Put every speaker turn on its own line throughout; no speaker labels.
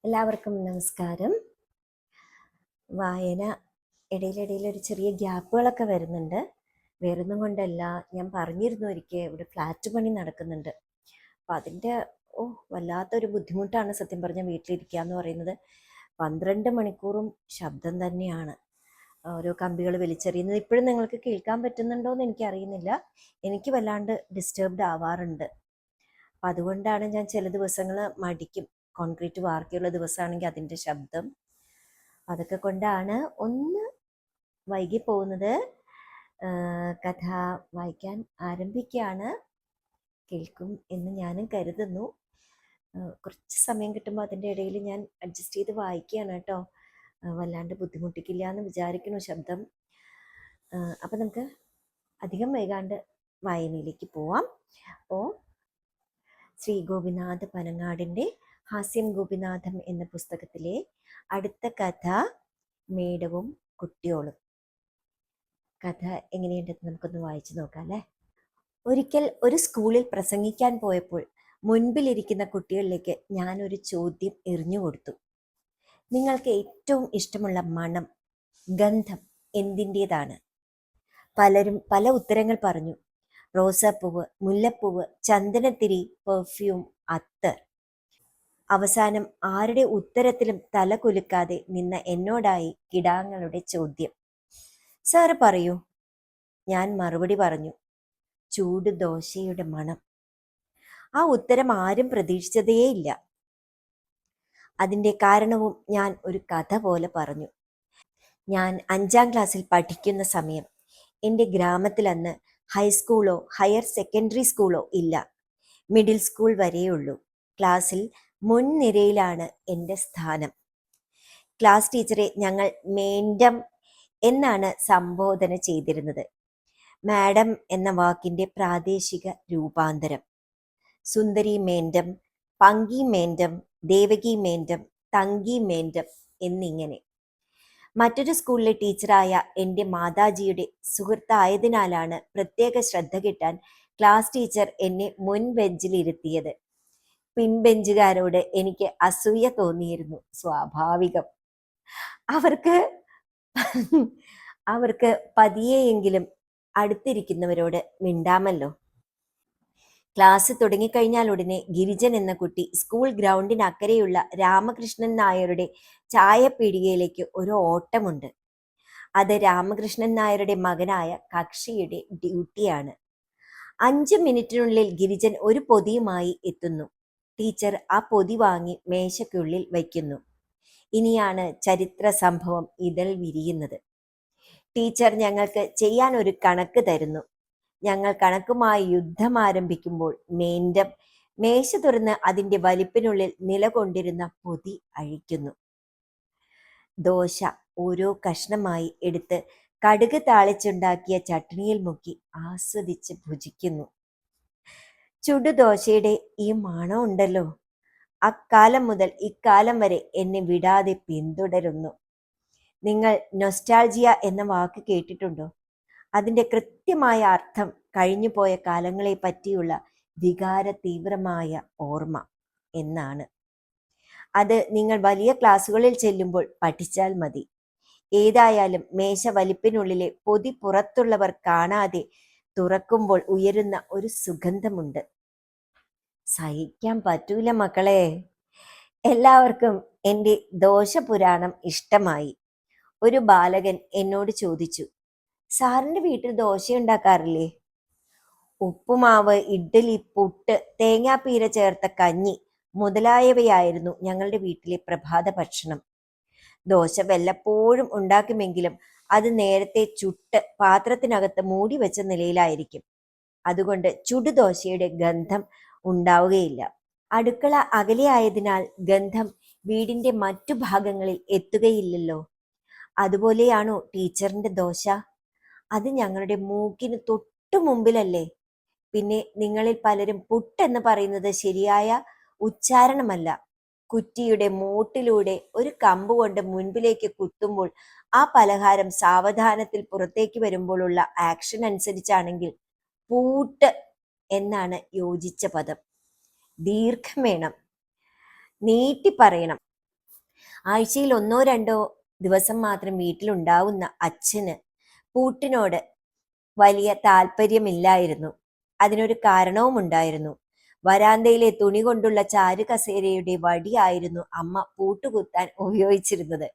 എല്ലാവർക്കും നമസ്കാരം. വായന ഇടയിലിടയിൽ ഒരു ചെറിയ ഗ്യാപ്പുകളൊക്കെ വരുന്നുണ്ട്. വേറൊന്നും കൊണ്ടല്ല, ഞാൻ പറഞ്ഞിരുന്നു ഒരിക്കൽ ഇവിടെ ഫ്ലാറ്റ് പണി നടക്കുന്നുണ്ട്. അപ്പം അതിൻ്റെ വല്ലാത്തൊരു ബുദ്ധിമുട്ടാണ് സത്യം പറഞ്ഞാൽ വീട്ടിലിരിക്കുക എന്ന് പറയുന്നത്. 12 മണിക്കൂറും ശബ്ദം തന്നെയാണ്. ഓരോ കമ്പികൾ വലിച്ചെറിയുന്നത് ഇപ്പോഴും നിങ്ങൾക്ക് കേൾക്കാൻ പറ്റുന്നുണ്ടോ എന്ന് എനിക്കറിയുന്നില്ല. എനിക്ക് വല്ലാണ്ട് ഡിസ്റ്റർബ്ഡ് ആവാറുണ്ട്. അപ്പം അതുകൊണ്ടാണ് ഞാൻ ചില ദിവസങ്ങൾ മടിക്കും. കോൺക്രീറ്റ് വാർക്കയുള്ള ദിവസമാണെങ്കിൽ അതിൻ്റെ ശബ്ദം, അതൊക്കെ കൊണ്ടാണ് ഒന്ന് വൈകി പോകുന്നത്. കഥ വായിക്കാൻ ആരംഭിക്കുകയാണ്. കേൾക്കും എന്ന് ഞാനും കരുതുന്നു. കുറച്ച് സമയം കിട്ടുമ്പോൾ അതിൻ്റെ ഇടയിൽ ഞാൻ അഡ്ജസ്റ്റ് ചെയ്ത് വായിക്കുകയാണ് കേട്ടോ. വല്ലാണ്ട് ബുദ്ധിമുട്ടിക്കില്ല എന്ന് വിചാരിക്കുന്നു ശബ്ദം. അപ്പം നമുക്ക് അധികം വൈകാണ്ട് വായനയിലേക്ക് പോവാം. അപ്പോൾ ശ്രീ ഗോപിനാഥ് പനങ്ങാടിൻ്റെ ഹാസ്യം ഗോപിനാഥം എന്ന പുസ്തകത്തിലെ അടുത്ത കഥ മേടവും കുട്ടിയോളും. കഥ എങ്ങനെയുണ്ടെന്ന് നമുക്കൊന്ന് വായിച്ചു നോക്കാം അല്ലേ. ഒരിക്കൽ ഒരു സ്കൂളിൽ പ്രസംഗിക്കാൻ പോയപ്പോൾ മുൻപിലിരിക്കുന്ന കുട്ടികളിലേക്ക് ഞാനൊരു ചോദ്യം എറിഞ്ഞു കൊടുത്തു. നിങ്ങൾക്ക് ഏറ്റവും ഇഷ്ടമുള്ള മണം, ഗന്ധം എന്തിൻ്റേതാണ്? പലരും പല ഉത്തരങ്ങൾ പറഞ്ഞു. റോസാപ്പൂവ്, മുല്ലപ്പൂവ്, ചന്ദനത്തിരി, പെർഫ്യൂം, അത്തർ. അവസാനം ആരുടെ ഉത്തരത്തിലും തല കുലുക്കാതെ നിന്ന എന്നോടായി കിടാങ്ങളുടെ ചോദ്യം. സാറ് പറയൂ. ഞാൻ മറുപടി പറഞ്ഞു. ചൂട് ദോശയുടെ മണം. ആ ഉത്തരം ആരും പ്രതീക്ഷിച്ചതേയില്ല. അതിൻ്റെ കാരണവും ഞാൻ ഒരു കഥ പോലെ പറഞ്ഞു. ഞാൻ 5ാം ക്ലാസ്സിൽ പഠിക്കുന്ന സമയം എൻ്റെ ഗ്രാമത്തിൽ അന്ന് ഹൈസ്കൂളോ ഹയർ സെക്കൻഡറി സ്കൂളോ ഇല്ല. മിഡിൽ സ്കൂൾ വരെയുള്ളൂ. ക്ലാസ്സിൽ മുൻനിരയിലാണ് എൻ്റെ സ്ഥാനം. ക്ലാസ് ടീച്ചറെ ഞങ്ങൾ മേഡം എന്നാണ് സംബോധന ചെയ്തിരുന്നത്. മാഡം എന്ന വാക്കിൻ്റെ പ്രാദേശിക രൂപാന്തരം. Sundari madam, Panki madam, Devaki madam, Thanki madam എന്നിങ്ങനെ. മറ്റൊരു സ്കൂളിലെ ടീച്ചറായ എൻ്റെ മാതാജിയുടെ സുഹൃത്തായതിനാലാണ് പ്രത്യേക ശ്രദ്ധ കിട്ടാൻ ക്ലാസ് ടീച്ചർ എന്നെ മുൻ ബെഞ്ചിലിരുത്തിയത്. പിൻബെഞ്ചുകാരോട് എനിക്ക് അസൂയ തോന്നിയിരുന്നു. സ്വാഭാവികം. അവർക്ക് പതിയെയെങ്കിലും അടുത്തിരിക്കുന്നവരോട് മിണ്ടാമല്ലോ. ക്ലാസ് തുടങ്ങിക്കഴിഞ്ഞാൽ ഉടനെ ഗിരിജൻ എന്ന കുട്ടി സ്കൂൾ ഗ്രൗണ്ടിനക്കരെയുള്ള രാമകൃഷ്ണൻ നായരുടെ ചായപ്പീടികയിലേക്ക് ഒരു ഓട്ടമുണ്ട്. അത് രാമകൃഷ്ണൻ നായരുടെ മകനായ കക്ഷിയുടെ ഡ്യൂട്ടിയാണ്. 5 മിനിറ്റിനുള്ളിൽ ഗിരിജൻ ഒരു പൊതിയുമായി എത്തുന്നു. ടീച്ചർ ആ പൊതി വാങ്ങി മേശയ്ക്കുള്ളിൽ വയ്ക്കുന്നു. ഇനിയാണ് ചരിത്ര സംഭവം ഇതൾ വിരിയുന്നത്. ടീച്ചർ ഞങ്ങൾക്ക് ചെയ്യാൻ ഒരു കണക്ക് തരുന്നു. ഞങ്ങൾ കണക്കുമായി യുദ്ധം ആരംഭിക്കുമ്പോൾ മേൻഡം മേശ തുറന്ന് അതിൻ്റെ വലിപ്പിനുള്ളിൽ നിലകൊണ്ടിരുന്ന പൊതി അഴിക്കുന്നു. ദോശ ഓരോ കഷ്ണമായി എടുത്ത് കടുക് താളിച്ചുണ്ടാക്കിയ ചട്നിയിൽ മുക്കി ആസ്വദിച്ച് ഭുജിക്കുന്നു. ചുടുദോശയുടെ ഈ മണം ഉണ്ടല്ലോ, അക്കാലം മുതൽ ഇക്കാലം വരെ എന്നെ വിടാതെ പിന്തുടരുന്നു. നിങ്ങൾ നൊസ്റ്റാൾജിയ എന്ന വാക്ക് കേട്ടിട്ടുണ്ടോ? അതിൻ്റെ കൃത്യമായ അർത്ഥം കഴിഞ്ഞുപോയ കാലങ്ങളെ പറ്റിയുള്ള വികാര തീവ്രമായ ഓർമ്മ എന്നാണ്. അത് നിങ്ങൾ വലിയ ക്ലാസ്സുകളിൽ ചെല്ലുമ്പോൾ പഠിച്ചാൽ മതി. ഏതായാലും മേശ വലിപ്പിനുള്ളിലെ പൊതി പുറത്തുള്ളവർ കാണാതെ തുറക്കുമ്പോൾ ഉയരുന്ന ഒരു സുഗന്ധമുണ്ട്. സഹിക്കാൻ പറ്റൂല മക്കളെ. എല്ലാവർക്കും എൻ്റെ ദോശപുരാണം ഇഷ്ടമായി. ഒരു ബാലകൻ എന്നോട് ചോദിച്ചു, സാറിൻ്റെ വീട്ടിൽ ദോശ ഉണ്ടാക്കാറില്ലേ? ഉപ്പുമാവ്, ഇഡ്ഡലി, പുട്ട്, തേങ്ങാപ്പീര ചേർത്ത കഞ്ഞി മുതലായവയായിരുന്നു ഞങ്ങളുടെ വീട്ടിലെ പ്രഭാത ഭക്ഷണം. ദോശ വല്ലപ്പോഴും ഉണ്ടാക്കുമെങ്കിലും അത് നേരത്തെ ചുട്ട് പാത്രത്തിനകത്ത് മൂടി വെച്ച നിലയിലായിരിക്കും. അതുകൊണ്ട് ചുടുദോശയുടെ ഗന്ധം ഉണ്ടാവുകയില്ല. അടുക്കള അകലെയായതിനാൽ ഗന്ധം വീടിന്റെ മറ്റു ഭാഗങ്ങളിൽ എത്തുകയില്ലല്ലോ. അതുപോലെയാണോ ടീച്ചറിന്റെ ദോശ? അത് ഞങ്ങളുടെ മൂക്കിന് തൊട്ടു മുമ്പിലല്ലേ. പിന്നെ നിങ്ങളിൽ പലരും പുട്ടെന്ന് പറയുന്നത് ശരിയായ ഉച്ചാരണമല്ല. കുറ്റിയുടെ മൂട്ടിലൂടെ ഒരു കമ്പ് കൊണ്ട് മുൻപിലേക്ക് കുത്തുമ്പോൾ ആ പലഹാരം സാവധാനത്തിൽ പുറത്തേക്ക് വരുമ്പോഴുള്ള ആക്ഷൻ അനുസരിച്ചാണെങ്കിൽ പൂട്ട് എന്നാണ് യോജിച്ച പദം. ദീർഘം വേണം, നീട്ടി പറയണം. ആഴ്ചയിൽ ഒന്നോ രണ്ടോ ദിവസം മാത്രം വീട്ടിലുണ്ടാവുന്ന അച്ഛന് പൂട്ടിനോട് വലിയ താല്പര്യമില്ലായിരുന്നു. അതിനൊരു കാരണവും ഉണ്ടായിരുന്നു. വരാന്തയിലെ തുണി കൊണ്ടുള്ള ചാരുകസേരയുടെ വടിയായിരുന്നു അമ്മ പൂട്ടുകുത്താൻ ഉപയോഗിച്ചിരുന്നത്.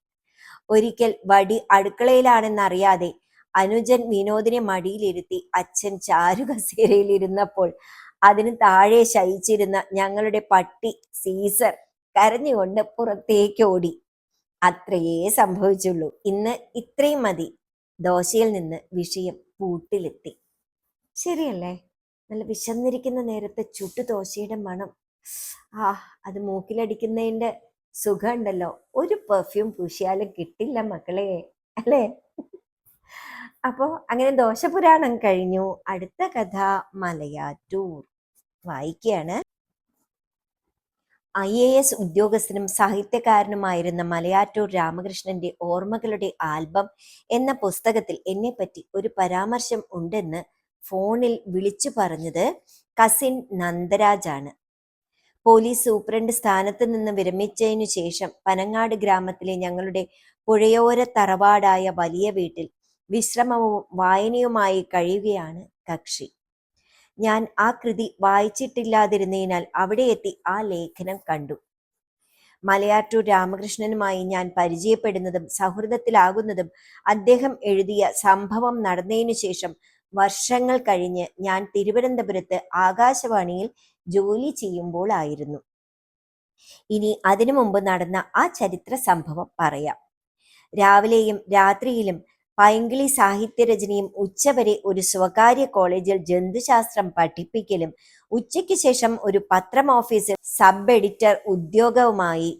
ഒരിക്കൽ വടി അടുക്കളയിലാണെന്നറിയാതെ അനുജൻ വിനോദിനെ മടിയിലിരുത്തി അച്ഛൻ ചാരുകസേരയിൽ ഇരുന്നപ്പോൾ അതിന് താഴെ ശയിച്ചിരുന്ന ഞങ്ങളുടെ പട്ടി സീസർ കരഞ്ഞുകൊണ്ട് പുറത്തേക്ക് ഓടി. അത്രയേ സംഭവിച്ചുള്ളൂ. ഇന്ന് ഇത്രയും മതി. ദോശയിൽ നിന്ന് വിഷയം പൂട്ടിലെത്തി. ശരിയല്ലേ? നല്ല വിശന്നിരിക്കുന്ന നേരത്തെ ചുട്ടു ദോശയുടെ മണം, ആ അത് മൂക്കിലടിക്കുന്നതിന്റെ സുഖം ഉണ്ടല്ലോ, ഒരു പെർഫ്യൂം പൂശിയാലും കിട്ടില്ല മക്കളെ, അല്ലേ? അപ്പോ അങ്ങനെ ദോശപുരാണം കഴിഞ്ഞു. അടുത്ത കഥ മലയാറ്റൂർ. വായിക്കുകയാണ്. IAS ഉദ്യോഗസ്ഥനും സാഹിത്യകാരനുമായിരുന്ന മലയാറ്റൂർ രാമകൃഷ്ണന്റെ ഓർമ്മകളുടെ ആൽബം എന്ന പുസ്തകത്തിൽ എന്നെപ്പറ്റി ഒരു പരാമർശം ഉണ്ടെന്ന് ഫോണിൽ വിളിച്ചു പറഞ്ഞത് കസിൻ നന്ദരാജാണ്. പോലീസ് സൂപ്രണ്ട് സ്ഥാനത്ത് നിന്ന് വിരമിച്ചതിനു ശേഷം പനങ്ങാട് ഗ്രാമത്തിലെ ഞങ്ങളുടെ പുഴയോര തറവാടായ വലിയ വീട്ടിൽ വിശ്രമവും വായനയുമായി കഴിയുകയാണ് കക്ഷി. ഞാൻ ആ കൃതി വായിച്ചിട്ടില്ലാതിരുന്നതിനാൽ അവിടെ എത്തി ആ ലേഖനം കണ്ടു. മലയാറ്റൂർ രാമകൃഷ്ണനുമായി ഞാൻ പരിചയപ്പെടുന്നതും സൗഹൃദത്തിലാകുന്നതും അദ്ദേഹം എഴുതിയ സംഭവം നടന്നതിനു ശേഷം വർഷങ്ങൾ കഴിഞ്ഞ് ഞാൻ തിരുവനന്തപുരത്ത് ആകാശവാണിയിൽ ജോലി ചെയ്യുമ്പോൾ ആയിരുന്നു. ഇനി അതിനു മുമ്പ് നടന്ന ആ ചരിത്ര സംഭവം പറയാം. രാവിലെയും രാത്രിയിലും പൈങ്കിളി സാഹിത്യരചനയും, ഉച്ചവരെ ഒരു സ്വകാര്യ കോളേജിൽ ജന്തുശാസ്ത്രം പഠിപ്പിക്കലും, ഉച്ചയ്ക്ക് ശേഷം ഒരു പത്രം ഓഫീസിൽ സബ് എഡിറ്റർ ഉദ്യോഗവുമായി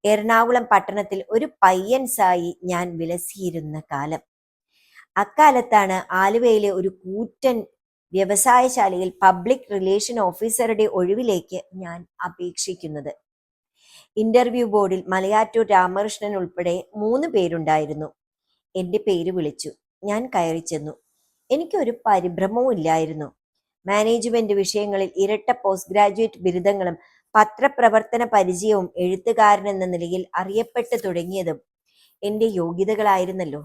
എറണാകുളം പട്ടണത്തിൽ ഒരു പയ്യൻസായി ഞാൻ വിലസിയിരുന്ന കാലം. അക്കാലത്താണ് ആലുവയിലെ ഒരു കൂറ്റൻ വ്യവസായശാലയിൽ പബ്ലിക് റിലേഷൻ ഓഫീസറുടെ ഒഴിവിലേക്ക് ഞാൻ അപേക്ഷിക്കുന്നത്. ഇന്റർവ്യൂ ബോർഡിൽ മലയാറ്റൂർ രാമകൃഷ്ണൻ ഉൾപ്പെടെ 3 പേരുണ്ടായിരുന്നു. എന്റെ പേര് വിളിച്ചു. ഞാൻ കയറി ചെന്നു. എനിക്കൊരു പരിഭ്രമവും ഇല്ലായിരുന്നു. മാനേജ്മെന്റ് വിഷയങ്ങളിൽ ഇരട്ട പോസ്റ്റ് ഗ്രാജുവേറ്റ് ബിരുദങ്ങളും പത്രപ്രവർത്തന പരിചയവും എഴുത്തുകാരനെന്ന നിലയിൽ അറിയപ്പെട്ടു തുടങ്ങിയതും എന്റെ യോഗ്യതകളായിരുന്നല്ലോ.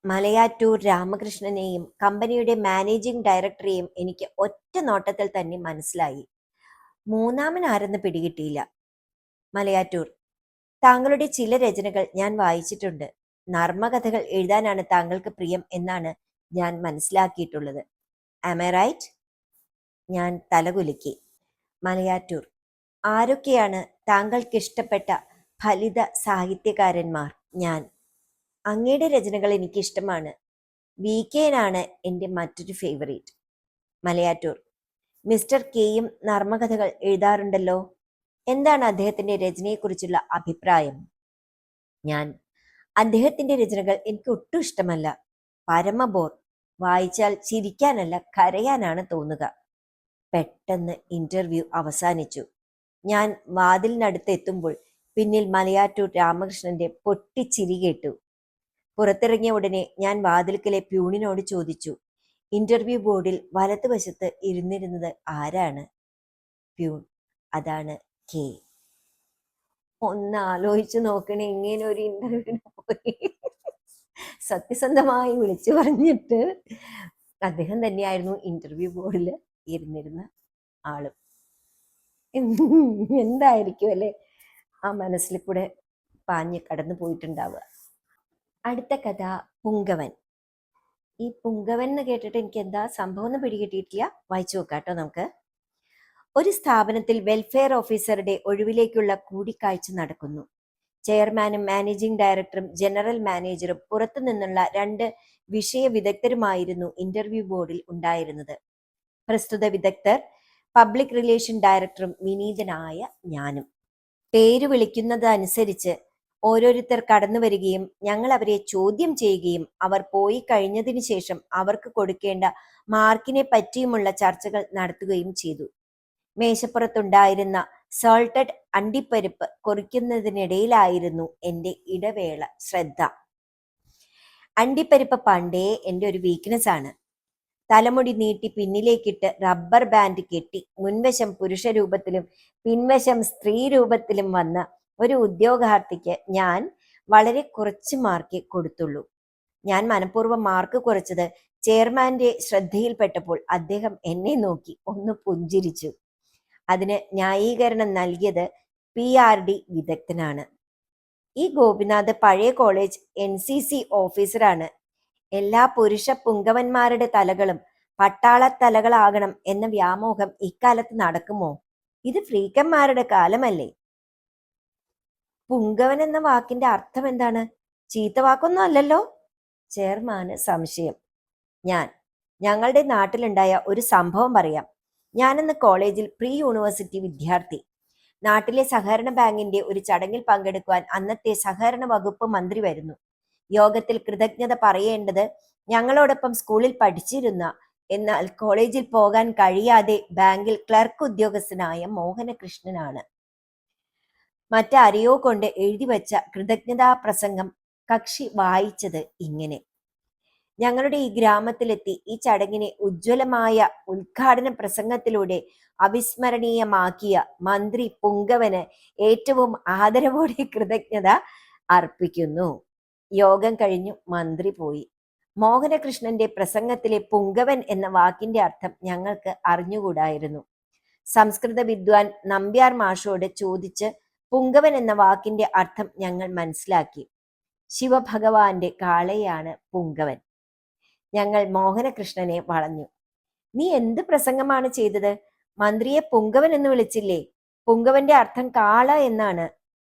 മലയാറ്റൂർ രാമകൃഷ്ണനെയും കമ്പനിയുടെ മാനേജിംഗ് ഡയറക്ടറെയും എനിക്ക് ഒറ്റ നോട്ടത്തിൽ തന്നെ മനസ്സിലായി. മൂന്നാമൻ ആരെന്ന് പിടികിട്ടിയില്ല. മലയാറ്റൂർ, താങ്കളുടെ ചില രചനകൾ ഞാൻ വായിച്ചിട്ടുണ്ട്. നർമ്മകഥകൾ എഴുതാനാണ് താങ്കൾക്ക് പ്രിയം എന്നാണ് ഞാൻ മനസ്സിലാക്കിയിട്ടുള്ളത്. Am I right? ഞാൻ തലകുലുക്കി. മലയാറ്റൂർ, ആരൊക്കെയാണ് താങ്കൾക്ക് ഇഷ്ടപ്പെട്ട ഫലിത സാഹിത്യകാരന്മാർ? ഞാൻ, അങ്ങയുടെ രചനകൾ എനിക്കിഷ്ടമാണ്. VK-നാണ് എൻ്റെ മറ്റൊരു ഫേവറേറ്റ്. മലയാറ്റൂർ, മിസ്റ്റർ കെയും നർമ്മകഥകൾ എഴുതാറുണ്ടല്ലോ. എന്താണ് അദ്ദേഹത്തിന്റെ രചനയെക്കുറിച്ചുള്ള അഭിപ്രായം? ഞാൻ, അദ്ദേഹത്തിന്റെ രചനകൾ എനിക്ക് ഒട്ടും ഇഷ്ടമല്ല. പരമബോർ. വായിച്ചാൽ ചിരിക്കാനല്ല കരയാനാണ് തോന്നുക. പെട്ടെന്ന് ഇന്റർവ്യൂ അവസാനിച്ചു. ഞാൻ വാതിലിനടുത്ത് എത്തുമ്പോൾ പിന്നിൽ മലയാറ്റൂർ രാമകൃഷ്ണന്റെ പൊട്ടിച്ചിരി കേട്ടു. പുറത്തിറങ്ങിയ ഉടനെ ഞാൻ വാതിൽക്കലെ പ്യൂണിനോട് ചോദിച്ചു, ഇന്റർവ്യൂ ബോർഡിൽ വലതുവശത്ത് ഇരുന്നിരുന്നത് ആരാണ്? പ്യൂൺ, അതാണ് കെ. ഒന്ന് ആലോചിച്ചു നോക്കണേ, ഇങ്ങനെ ഒരു ഇന്റർവ്യൂവിന് പോയി സത്യസന്ധമായി വിളിച്ചു പറഞ്ഞിട്ട് അദ്ദേഹം തന്നെയായിരുന്നു ഇന്റർവ്യൂ ബോർഡിൽ ഇരുന്നിരുന്ന ആളും. എന്തായിരിക്കും അല്ലെ ആ മനസ്സിൽ കൂടെ പാഞ്ഞ് കടന്നു പോയിട്ടുണ്ടാവുക. അടുത്ത കഥ പുങ്കവൻ. ഈ പുങ്കവൻ എന്ന് കേട്ടിട്ട് എനിക്ക് എന്താ സംഭവം എന്ന് പിടികിട്ടിയിട്ടില്ല. വായിച്ചു നോക്കാട്ടോ നമുക്ക്. ഒരു സ്ഥാപനത്തിൽ വെൽഫെയർ ഓഫീസറുടെ ഒഴിവിലേക്കുള്ള കൂടിക്കാഴ്ച നടക്കുന്നു. ചെയർമാനും മാനേജിംഗ് ഡയറക്ടറും ജനറൽ മാനേജറും പുറത്തു നിന്നുള്ള 2 വിഷയ വിദഗ്ധരുമായിരുന്നു ഇന്റർവ്യൂ ബോർഡിൽ ഉണ്ടായിരുന്നത്. പ്രസ്തുത വിദഗ്ധർ പബ്ലിക് റിലേഷൻ ഡയറക്ടറും വിനീതനായ ഞാനും. പേര് വിളിക്കുന്നതനുസരിച്ച് ഓരോരുത്തർ കടന്നു വരികയും ഞങ്ങൾ അവരെ ചോദ്യം ചെയ്യുകയും അവർ പോയി കഴിഞ്ഞതിന് ശേഷം അവർക്ക് കൊടുക്കേണ്ട മാർക്കിനെ പറ്റിയുമുള്ള ചർച്ചകൾ നടത്തുകയും ചെയ്തു. മേശപ്പുറത്തുണ്ടായിരുന്ന സോൾട്ടഡ് അണ്ടിപ്പരിപ്പ് കുറിക്കുന്നതിനിടയിലായിരുന്നു എൻ്റെ ഇടവേള ശ്രദ്ധ. അണ്ടിപ്പരിപ്പ് പണ്ടേ എൻ്റെ ഒരു വീക്ക്നെസ് ആണ്. തലമുടി നീട്ടി പിന്നിലേക്കിട്ട് റബ്ബർ ബാൻഡ് കെട്ടി മുൻവശം പുരുഷ രൂപത്തിലും പിൻവശം സ്ത്രീ രൂപത്തിലും വന്ന ഒരു ഉദ്യോഗാർത്ഥിക്ക് ഞാൻ വളരെ കുറച്ച് മാർക്കേ കൊടുത്തുള്ളൂ. ഞാൻ മനഃപൂർവ്വം മാർക്ക് കുറച്ചത് ചെയർമാന്റെ ശ്രദ്ധയിൽപ്പെട്ടപ്പോൾ അദ്ദേഹം എന്നെ നോക്കി ഒന്ന് പുഞ്ചിരിച്ചു. അതിന് ന്യായീകരണം നൽകിയത് PRD വിദഗ്ധനാണ്. ഈ ഗോപിനാഥ് പഴയ കോളേജ് NCC ഓഫീസറാണ്. എല്ലാ പുരുഷ പുങ്കവന്മാരുടെ തലകളും പട്ടാള തലകളാകണം എന്ന വ്യാമോഹം ഇക്കാലത്ത് നടക്കുമോ? ഇത് ഫ്രീക്കന്മാരുടെ കാലമല്ലേ? പുങ്കവൻ എന്ന വാക്കിന്റെ അർത്ഥം എന്താണ്? ചീത്ത വാക്കൊന്നും അല്ലല്ലോ? ചെയർമാന് സംശയം. ഞങ്ങളുടെ നാട്ടിലുണ്ടായ ഒരു സംഭവം പറയാം. ഞാനിന്ന് കോളേജിൽ പ്രീ യൂണിവേഴ്സിറ്റി വിദ്യാർത്ഥി. നാട്ടിലെ സഹകരണ ബാങ്കിന്റെ ഒരു ചടങ്ങിൽ പങ്കെടുക്കുവാൻ അന്നത്തെ സഹകരണ വകുപ്പ് മന്ത്രി വരുന്നു. യോഗത്തിൽ കൃതജ്ഞത പറയേണ്ടത് ഞങ്ങളോടൊപ്പം സ്കൂളിൽ പഠിച്ചിരുന്ന, എന്നാൽ കോളേജിൽ പോകാൻ കഴിയാതെ ബാങ്കിൽ ക്ലർക്ക് ഉദ്യോഗസ്ഥനായ മോഹനകൃഷ്ണനാണ്. മറ്റാരെയോ കൊണ്ട് എഴുതി വച്ച കൃതജ്ഞതാ പ്രസംഗം കക്ഷി വായിച്ചത് ഇങ്ങനെ: ഞങ്ങളുടെ ഈ ഗ്രാമത്തിലെത്തി ഈ ചടങ്ങിനെ ഉജ്ജ്വലമായ ഉദ്ഘാടന പ്രസംഗത്തിലൂടെ അവിസ്മരണീയമാക്കിയ മന്ത്രി പുങ്കവന് ഏറ്റവും ആദരവോടെ കൃതജ്ഞത അർപ്പിക്കുന്നു. യോഗം കഴിഞ്ഞു മന്ത്രി പോയി. മോഹനകൃഷ്ണന്റെ പ്രസംഗത്തിലെ പുങ്കവൻ എന്ന വാക്കിന്റെ അർത്ഥം ഞങ്ങൾക്ക് അറിഞ്ഞുകൂടായിരുന്നു. സംസ്കൃത വിദ്വാൻ നമ്പ്യാർ മാഷോട് ചോദിച്ച് പുങ്കവൻ എന്ന വാക്കിന്റെ അർത്ഥം ഞങ്ങൾ മനസ്സിലാക്കി. ശിവഭഗവാന്റെ കാളയാണ് പുങ്കവൻ. ഞങ്ങൾ മോഹനകൃഷ്ണനെ വളഞ്ഞു. നീ എന്ത് പ്രസംഗമാണ് ചെയ്തത്? മന്ത്രിയെ പുങ്കവൻ എന്ന് വിളിച്ചില്ലേ? പുങ്കവന്റെ അർത്ഥം കാള എന്നാണ്.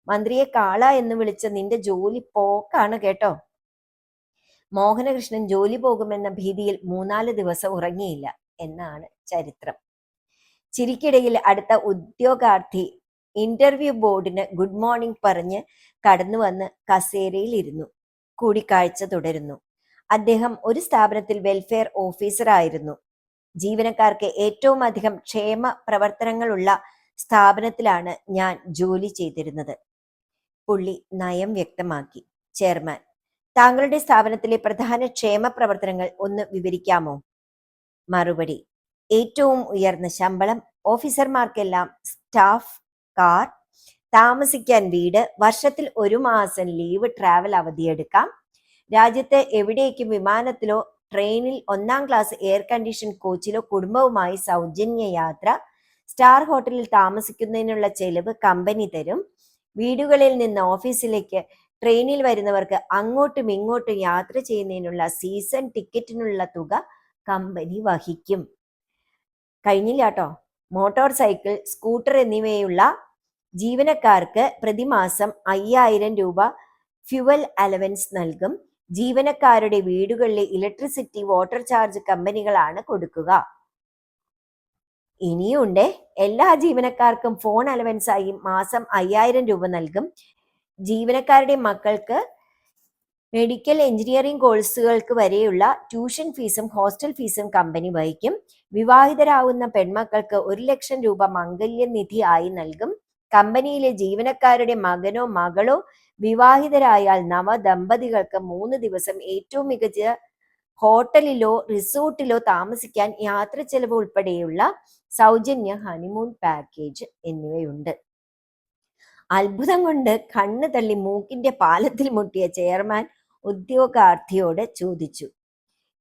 മന്ത്രിയെ കാള എന്ന് വിളിച്ച നിന്റെ ജോലി പോക്കാണ് കേട്ടോ. മോഹനകൃഷ്ണൻ ജോലി പോകുമെന്ന ഭീതിയിൽ 3-4 ദിവസം ഉറങ്ങിയില്ല എന്നാണ് ചരിത്രം. ചിരിക്കിടയിൽ അടുത്ത ഉദ്യോഗാർത്ഥി ഇന്റർവ്യൂ ബോർഡിന് ഗുഡ് മോർണിംഗ് പറഞ്ഞ് കടന്നു വന്ന് കസേരയിൽ ഇരുന്നു. കൂടിക്കാഴ്ച തുടരുന്നു. അദ്ദേഹം ഒരു സ്ഥാപനത്തിൽ വെൽഫെയർ ഓഫീസർ ആയിരുന്നു. ജീവനക്കാർക്ക് ഏറ്റവും അധികം ക്ഷേമ പ്രവർത്തനങ്ങളുള്ള സ്ഥാപനത്തിലാണ് ഞാൻ ജോലി ചെയ്തിരുന്നത്. പുള്ളി നയം വ്യക്തമാക്കി. ചെയർമാൻ: താങ്കളുടെ സ്ഥാപനത്തിലെ പ്രധാന ക്ഷേമ പ്രവർത്തനങ്ങൾ ഒന്ന് വിവരിക്കാമോ? മറുപടി: ഏറ്റവും ഉയർന്ന ശമ്പളം, ഓഫീസർമാർക്കെല്ലാം സ്റ്റാഫ് കാർ, താമസിക്കാൻ വീട്, വർഷത്തിൽ 1 മാസം ലീവ് ട്രാവൽ അവധിയെടുക്കാം, രാജ്യത്ത് എവിടേക്കും വിമാനത്തിലോ ട്രെയിനിൽ 1-ാം ക്ലാസ് എയർ കണ്ടീഷൻ കോച്ചിലോ കുടുംബവുമായി സൗജന്യ യാത്ര, സ്റ്റാർ ഹോട്ടലിൽ താമസിക്കുന്നതിനുള്ള ചെലവ് കമ്പനി തരും, വീടുകളിൽ നിന്ന് ഓഫീസിലേക്ക് ട്രെയിനിൽ വരുന്നവർക്ക് അങ്ങോട്ടും ഇങ്ങോട്ടും യാത്ര ചെയ്യുന്നതിനുള്ള സീസൺ ടിക്കറ്റിനുള്ള തുക കമ്പനി വഹിക്കും. കഴിഞ്ഞില്ല കേട്ടോ. മോട്ടോർ സൈക്കിൾ, സ്കൂട്ടർ എന്നിവയുള്ള ജീവനക്കാർക്ക് പ്രതിമാസം 5000 രൂപ ഫ്യുവൽ അലവൻസ് നൽകും. ജീവനക്കാരുടെ വീടുകളിലെ ഇലക്ട്രിസിറ്റി, വാട്ടർ ചാർജ് കമ്പനികളാണ് കൊടുക്കുക. ഇനിയുണ്ടേ, എല്ലാ ജീവനക്കാർക്കും ഫോൺ അലവൻസായി മാസം 5000 രൂപ നൽകും. ജീവനക്കാരുടെ മക്കൾക്ക് മെഡിക്കൽ, എഞ്ചിനീയറിംഗ് കോഴ്സുകൾക്ക് വരെയുള്ള ട്യൂഷൻ ഫീസും ഹോസ്റ്റൽ ഫീസും കമ്പനി വഹിക്കും. വിവാഹിതരാകുന്ന പെൺമക്കൾക്ക് 1 ലക്ഷം രൂപ മംഗല്യനിധി ആയി നൽകും. കമ്പനിയിലെ ജീവനക്കാരുടെ മകനോ മകളോ വിവാഹിതരായാൽ നവദമ്പതികൾക്ക് 3 ദിവസം ഏറ്റവും മികച്ച ഹോട്ടലിലോ റിസോർട്ടിലോ താമസിക്കാൻ യാത്ര ചെലവ് ഉൾപ്പെടെയുള്ള സൗജന്യ ഹണിമൂൺ പാക്കേജ് എന്നിവയുണ്ട്. അത്ഭുതം കൊണ്ട് കണ്ണ് തള്ളി മൂക്കിന്റെ പാലത്തിൽ മുട്ടിയ ചെയർമാൻ ഉദ്യോഗാർത്ഥിയോട് ചോദിച്ചു: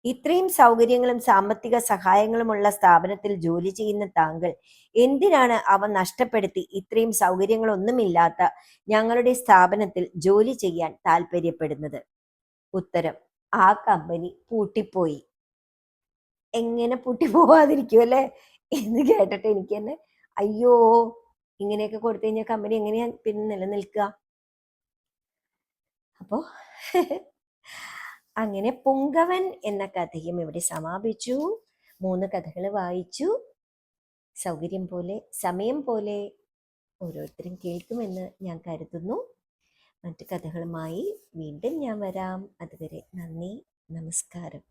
ഇത്രയും സൗകര്യങ്ങളും സാമ്പത്തിക സഹായങ്ങളുമുള്ള സ്ഥാപനത്തിൽ ജോലി ചെയ്യുന്ന താങ്കൾ എന്തിനാണ് അവ നഷ്ടപ്പെടുത്തി ഇത്രയും സൗകര്യങ്ങളൊന്നുമില്ലാത്ത ഞങ്ങളുടെ സ്ഥാപനത്തിൽ ജോലി ചെയ്യാൻ താല്പര്യപ്പെടുന്നത്? ഉത്തരം: ആ കമ്പനി പൂട്ടിപ്പോയി. എങ്ങനെ പൂട്ടിപ്പോവാതിരിക്കുമല്ലേ എന്ന് കേട്ടിട്ട് എനിക്ക് തന്നെ അയ്യോ, ഇങ്ങനെയൊക്കെ കൊടുത്തു കഴിഞ്ഞാൽ കമ്പനി എങ്ങനെയാ പിന്നെ നിലനിൽക്കുക? അപ്പോ അങ്ങനെ പുങ്കവൻ എന്ന കഥയും ഇവിടെ സമാപിച്ചു. 3 കഥകൾ വായിച്ചു. സൗകര്യം പോലെ, സമയം പോലെ ഓരോരുത്തരും കേൾക്കുമെന്ന് ഞാൻ കരുതുന്നു. മറ്റു കഥകളുമായി വീണ്ടും ഞാൻ വരാം. അതുവരെ നന്ദി, നമസ്കാരം.